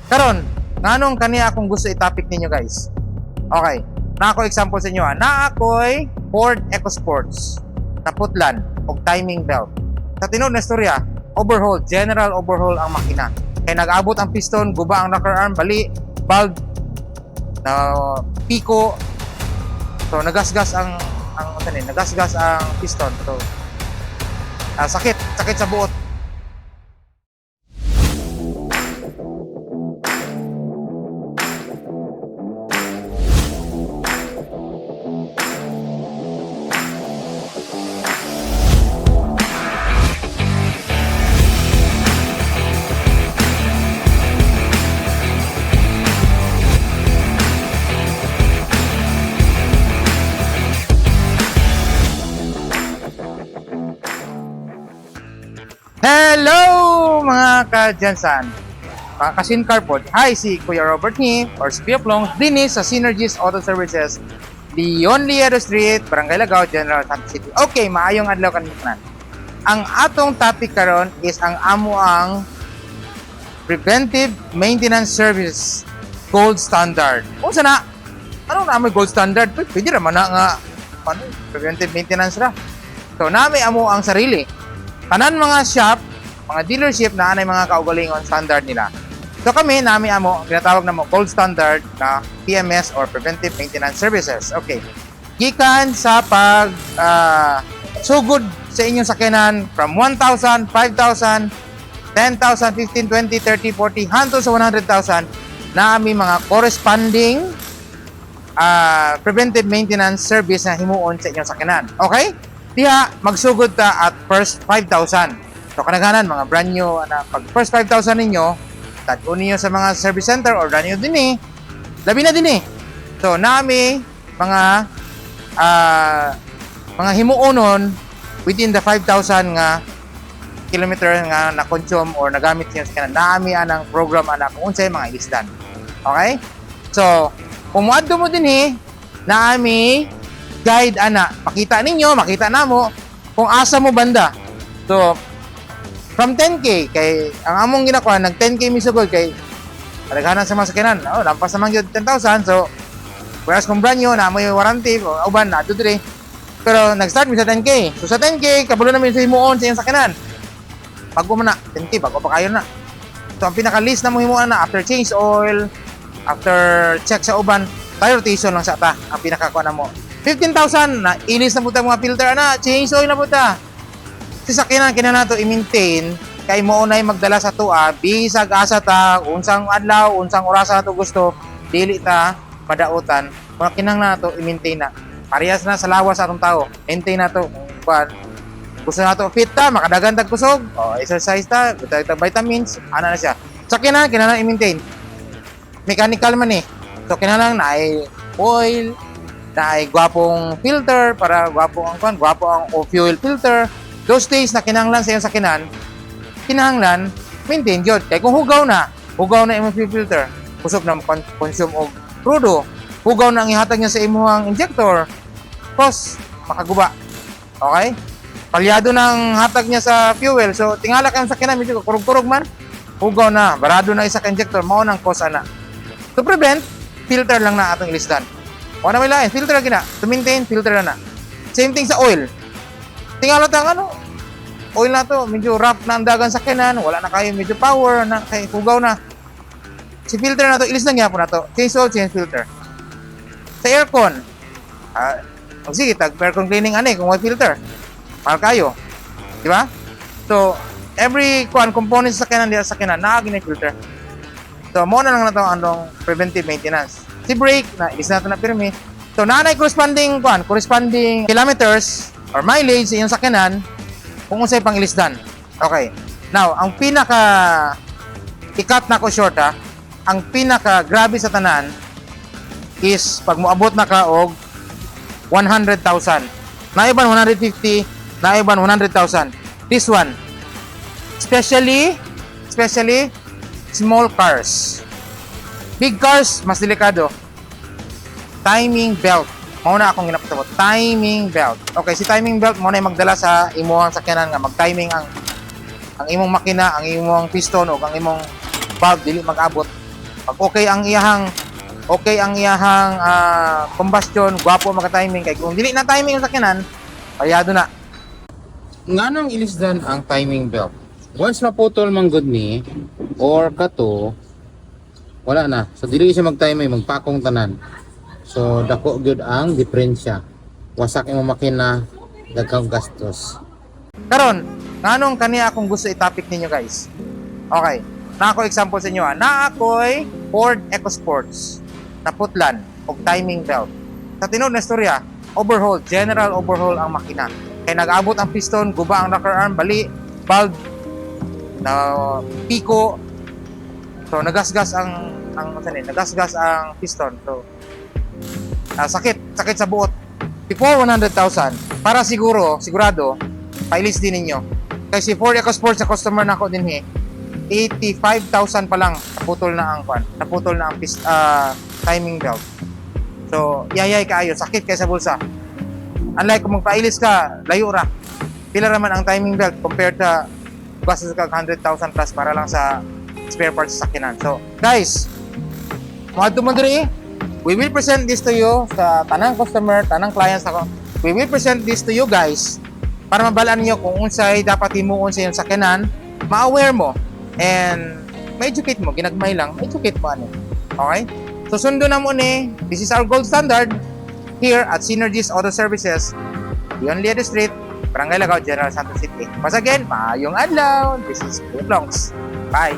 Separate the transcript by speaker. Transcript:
Speaker 1: Karon, nganong kaniya akong gusto i-topic ninyo guys. Okay, na ako example sa inyo ha. Na ako'y Ford EcoSports na putlan o timing belt. Sa tinud na istorya, overhaul, general overhaul ang makina. Kaya nag-abot ang piston, guba ang rocker arm, bali, valve, na piko. So nagasgas ang nagasgas ang piston. So sakit sa buot. Hello mga ka-Jansan, mga ka-Sin Carpod. Hi, si Kuya Robert ni or si Pia Plong, dinis sa Synergies Auto Services, Leon Liero Street, Barangay Lagaw, General Santos City. Okay, maayong adlaw kanina. Ang atong topic karon is ang amuang Preventive Maintenance Service Gold Standard. Kung sana, anong namin Gold Standard? Pwede naman na nga Preventive Maintenance ra. So, namin amo ang sarili. Tanan mga shop, mga dealership na anay mga kaugalingon standard nila. So kami, nami amo, ginatawag na mo gold standard na PMS or Preventive Maintenance Services. Okay. Gikan sa pag sugod sa inyong sakyanan from 1,000, 5,000, 10,000, 15, 20, 30, 40, hangtod sa 100,000 na ami mga corresponding preventive maintenance service na himuon sa inyong sakyanan. Okay? Diha, magsugod ta at first 5,000. So, kanaganan, mga brand new, pag first 5,000 ninyo, tag-o ninyo sa mga service center or brand new din labi na din So, nami, mga himuonon within the 5,000 nga kilometer nga na-consume or nagamit niyo sa kanan. Nami anang program kung unsay mga ilisdan. Okay? So, kung muadto mo din nami guide makita ninyo, makita namo kung asa mo banda. So from 10k kay ang among ginakuha nag 10k misugod kay daghanan sa mga sakyanan. Lampas naman gyud 10,000. So whereas kung brand new na mo yung warranty o uban na dire. Pero nag-start mi sa 10k. So sa 10k kabulo namin sa himuon sa iyong sakyanan. Bago man na 10k bago pa kayo na. So ang pinaka list na mo himuon na after change oil, after check sa uban, tire rotation lang sa ta ang pinaka kuha na mo. 15,000 na ilis na puta mga filter change oil na puta. Si sakyanan kinahanglan i-maintain kay mo unay magdala sa tuwa bisag asa ta unsang adlaw, unsang orasa nato gusto, dili ta madautan. Mga kinahanglan nato i-maintain na. Parehas na sa lawas sa atong tao. Maintain nato kung gusto nato fit ta, makadagan tag kusog, exercise ta, tag vitamins, na siya. Sakyanan kinahanglan i-maintain. Mechanical man So kinahanglan na ay oil, na ay gwapong filter para gwapo ang fuel filter. Those days na kinahanglan sa iyong sakyanan, kinahanglan maintain gyud. Kay kung hugaw na imong fuel filter, kusog na consume og crudo, hugaw na ang ihatag niya sa imong injector, pos makaguba. Okay? Palyado ng hatag niya sa fuel. So tingala kay ang sakyanan medyo kurog-kurog man, hugaw na, barado na isa ka injector, mao nang cause To prevent, filter lang na atong ilisdan. O na may lain, filter na to maintain, filter na. Same thing sa oil. Tingala tang oil na to, medyo rough na ang dagan sa kanan, wala na kayo medyo power, na kay hugaw na. Si filter na to, ilis lang yapon na to. Change oil, change filter. Sa aircon, sige, aircon cleaning kung may filter. Mahal kayo. Di ba? So, every component sa kanan, nakagin filter. So, mo na lang na to ang preventive maintenance. Si brake na ilis natin na pirmi. So nanay corresponding kilometers or mileage sa iyong sakyanan kung unsay pang ilisdan. Okay. Now, ang pinaka i-cut na ko short ang pinaka grabe sa tanan is pag moabot na ka og 100,000. Naiban 150, naiban 100,000. This one, especially small cars. Big cars, mas delikado. Timing belt. Mauna akong ginapatabo. Timing belt. Okay, si timing belt mo na magdala sa imong sakyanan nga mag-timing ang imong makina, ang imong piston o ang imong valve dili mag-abot Pag okay ang iyahang combustion, gwapo maka-timing kay kung dili na timing ang sakyanan, payado na.
Speaker 2: Nganong ilisdan ang timing belt? Once maputol man gud ni or kato, wala na. So dili siya mag-timing, magpakong tanan. So dako gyud ang diferensya. Wasak imong makina, daghang gastos.
Speaker 1: Karon, nganong kaniya akong gusto i-topic ninyo guys. Okay, na ako example sa inyo na ako'y Ford EcoSports na putlan og timing belt. Sa tinud na istorya, overhaul, general overhaul ang makina. Kay nag-abot ang piston, guba ang rocker arm, bali, valve, na piko. So nagasgas ang nagasgas ang piston. So sakit sa buot. Before 100,000, para sigurado, pailis din ninyo. Kasi Ford EcoSports sa customer nako din 85,000 pa lang naputol na ang timing belt. So yayay kaayo, sakit kay sa bulsa. Unlike kung magpailis ka, layo ra. Pila raman ang timing belt compared sa gastos ka 100,000 plus para lang sa spare parts sa sakyanan. So, guys, mga dumadiri, we will present this to you sa tanang customer, tanang clients ako. We will present this to you guys para mabalaan niyo kung unsay dapat himuon sa iyong sakyanan, ma-aware mo and ma-educate mo, ginagmay lang, ma-educate mo ano. Okay? So sundo na mo ni, this is our gold standard here at Synergies Auto Services, Leon Liedo Street, Barangay Lagaw, General Santos City. Once again, maayong adlaw. This is Kuya Plonks. Bye!